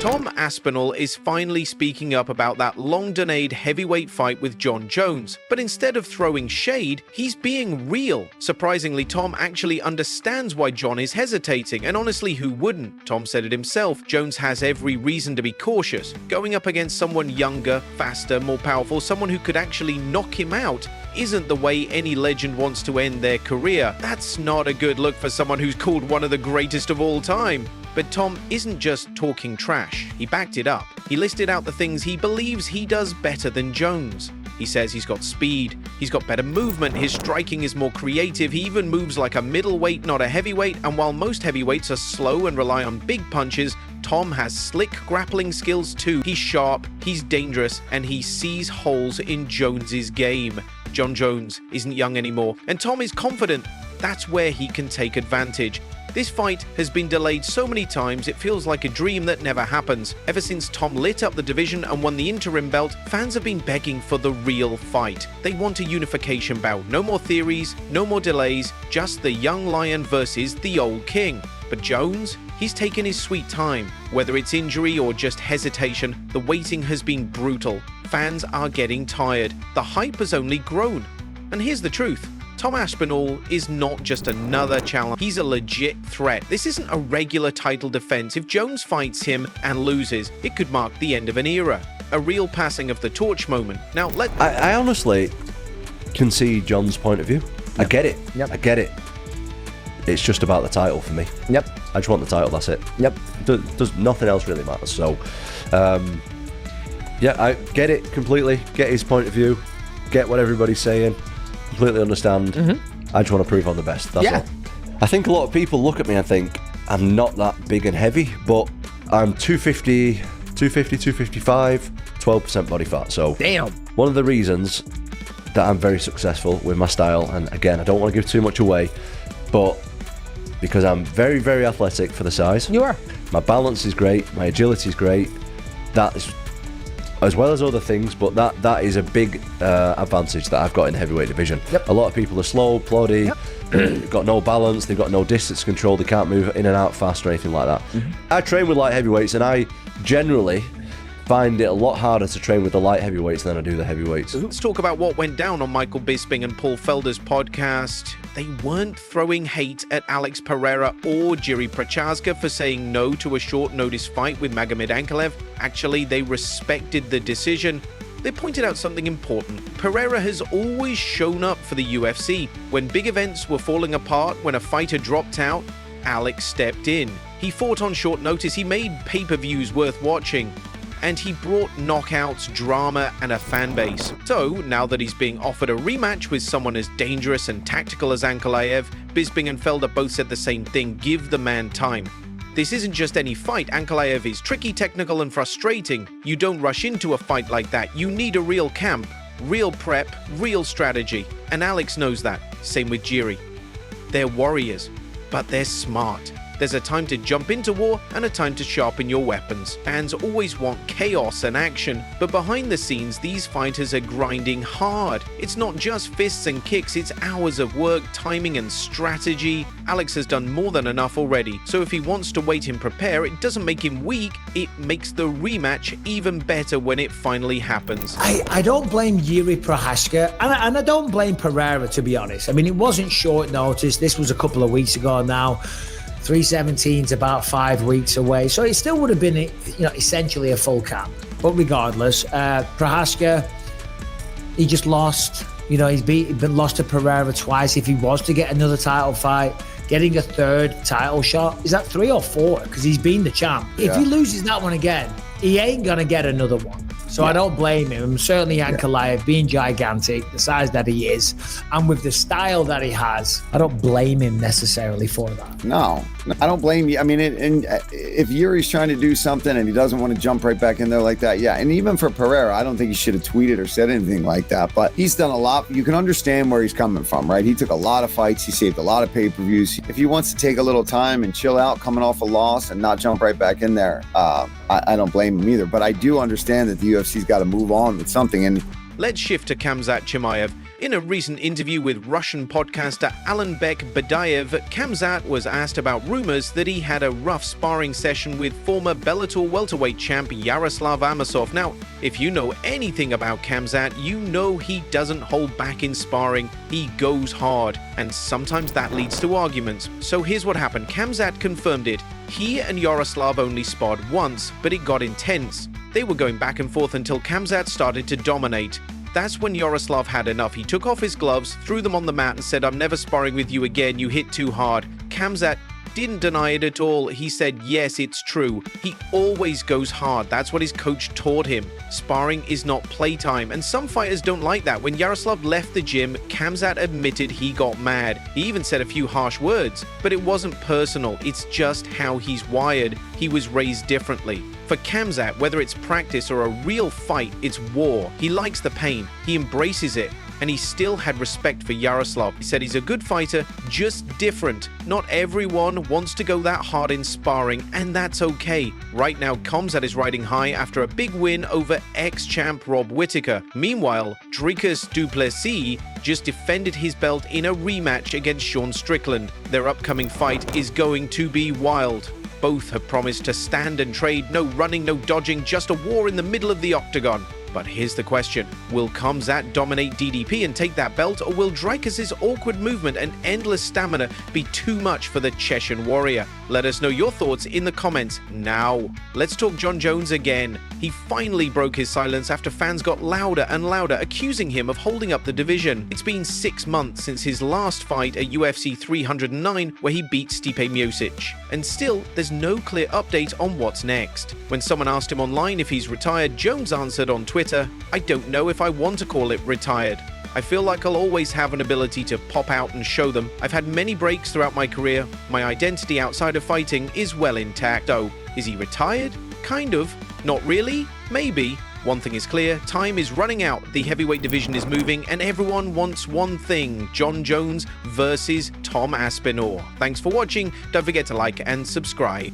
Tom Aspinall is finally speaking up about that long-delayed heavyweight fight with Jon Jones, but instead of throwing shade, he's being real. Surprisingly, Tom actually understands why Jon is hesitating, and honestly, who wouldn't? Tom said it himself, Jones has every reason to be cautious. Going up against someone younger, faster, more powerful, someone who could actually knock him out, isn't the way any legend wants to end their career. That's not a good look for someone who's called one of the greatest of all time. But Tom isn't just talking trash, he backed it up. He listed out the things he believes he does better than Jones. He says he's got speed, he's got better movement, his striking is more creative, he even moves like a middleweight, not a heavyweight, and while most heavyweights are slow and rely on big punches, Tom has slick grappling skills too. He's sharp, he's dangerous, and he sees holes in Jones's game. Jon Jones isn't young anymore, and Tom is confident that's where he can take advantage. This fight has been delayed so many times it feels like a dream that never happens. Ever since Tom lit up the division and won the interim belt, fans have been begging for the real fight. They want a unification bout. No more theories, no more delays, just the young lion versus the old king. But Jones? He's taken his sweet time. Whether it's injury or just hesitation, the waiting has been brutal. Fans are getting tired. The hype has only grown. And here's the truth. Tom Aspinall is not just another challenge, he's a legit threat. This isn't a regular title defense. If Jones fights him and loses, it could mark the end of an era. A real passing of the torch moment. Now, I honestly can see Jon's point of view. Yep. I get it. Yep. I get it. It's just about the title for me. Yep. I just want the title, that's it. Yep. Does nothing else really matters. So, yeah, I get it completely. Get his point of view. Get what everybody's saying. Completely understand. I just want to prove I'm the best. That's all. I think a lot of people look at me and think I'm not that big and heavy, but I'm 250, 255, 12% body fat. So damn. One of the reasons that I'm very successful with my style, and again, I don't want to give too much away, but because I'm very, very athletic for the size. You are. My balance is great. My agility is great. That is, as well as other things, but that is a big advantage that I've got in the heavyweight division. Yep. A lot of people are slow, ploddy, got no balance, they've got no distance control, they can't move in and out fast or anything like that. I train with light heavyweights, and I generally find it a lot harder to train with the light heavyweights than I do the heavyweights. Let's talk about what went down on Michael Bisping and Paul Felder's podcast. They weren't throwing hate at Alex Pereira or Jiri Prochazka for saying no to a short-notice fight with Magomed Ankalaev. Actually, they respected the decision. They pointed out something important. Pereira has always shown up for the UFC. When big events were falling apart, when a fighter dropped out, Alex stepped in. He fought on short notice, he made pay-per-views worth watching, and he brought knockouts, drama, and a fan base. So, now that he's being offered a rematch with someone as dangerous and tactical as Ankalaev, Bisping and Felder both said the same thing: give the man time. This isn't just any fight. Ankalaev is tricky, technical, and frustrating. You don't rush into a fight like that. You need a real camp, real prep, real strategy. And Alex knows that. Same with Jiri. They're warriors, but they're smart. There's a time to jump into war and a time to sharpen your weapons. Fans always want chaos and action, but behind the scenes, these fighters are grinding hard. It's not just fists and kicks, it's hours of work, timing, and strategy. Alex has done more than enough already, so if he wants to wait and prepare, it doesn't make him weak, it makes the rematch even better when it finally happens. I don't blame Jiri Prochazka, and I don't blame Pereira, to be honest. I mean, it wasn't short notice. This was a couple of weeks ago now. 317's about 5 weeks away, so it still would have been, essentially a full camp. But regardless, Prochazka, he just lost. He's been lost to Pereira twice. If he was to get another title fight, getting a third title shot, is that 3 or 4? Because he's been the champ. Yeah. If he loses that one again, he ain't gonna get another one. So I don't blame him. Certainly Ankalaev, being gigantic, the size that he is, and with the style that he has, I don't blame him necessarily for that. No, I don't blame you. I mean, if Yuri's trying to do something and he doesn't want to jump right back in there like that, yeah. And even for Pereira, I don't think he should have tweeted or said anything like that. But he's done a lot. You can understand where he's coming from, right? He took a lot of fights. He saved a lot of pay-per-views. If he wants to take a little time and chill out coming off a loss and not jump right back in there, I don't blame him either. But I do understand that the UFC's got to move on with something. And let's shift to Khamzat Chimaev. In a recent interview with Russian podcaster Alanbek Badayev, Khamzat was asked about rumors that he had a rough sparring session with former Bellator welterweight champ Yaroslav Amosov. Now, if you know anything about Khamzat, you know he doesn't hold back in sparring. He goes hard, and sometimes that leads to arguments. So here's what happened. Khamzat confirmed it. He and Yaroslav only sparred once, but it got intense. They were going back and forth until Khamzat started to dominate. That's when Yaroslav had enough. He took off his gloves, threw them on the mat and said, "I'm never sparring with you again, you hit too hard." Khamzat didn't deny it at all. He said, yes, it's true. He always goes hard. That's what his coach taught him. Sparring is not playtime, and some fighters don't like that. When Yaroslav left the gym, Khamzat admitted he got mad. He even said a few harsh words, but it wasn't personal. It's just how he's wired. He was raised differently. For Khamzat, whether it's practice or a real fight, it's war. He likes the pain. He embraces it. And he still had respect for Yaroslav. He said he's a good fighter, just different. Not everyone wants to go that hard in sparring, and that's okay. Right now, Khamzat is riding high after a big win over ex-champ Rob Whittaker. Meanwhile, Dricus du Plessis just defended his belt in a rematch against Sean Strickland. Their upcoming fight is going to be wild. Both have promised to stand and trade, no running, no dodging, just a war in the middle of the octagon. But here's the question. Will Khamzat dominate DDP and take that belt, or will Dricus' awkward movement and endless stamina be too much for the Chechen warrior? Let us know your thoughts in the comments now. Let's talk Jon Jones again. He finally broke his silence after fans got louder and louder, accusing him of holding up the division. It's been 6 months since his last fight at UFC 309, where he beat Stipe Miocic. And still, there's no clear update on what's next. When someone asked him online if he's retired, Jones answered on Twitter, "I don't know if I want to call it retired. I feel like I'll always have an ability to pop out and show them. I've had many breaks throughout my career. My identity outside of fighting is well intact." Oh, is he retired? Kind of. Not really? Maybe. One thing is clear, time is running out, the heavyweight division is moving, and everyone wants one thing: Jon Jones versus Tom Aspinall. Thanks for watching. Don't forget to like and subscribe.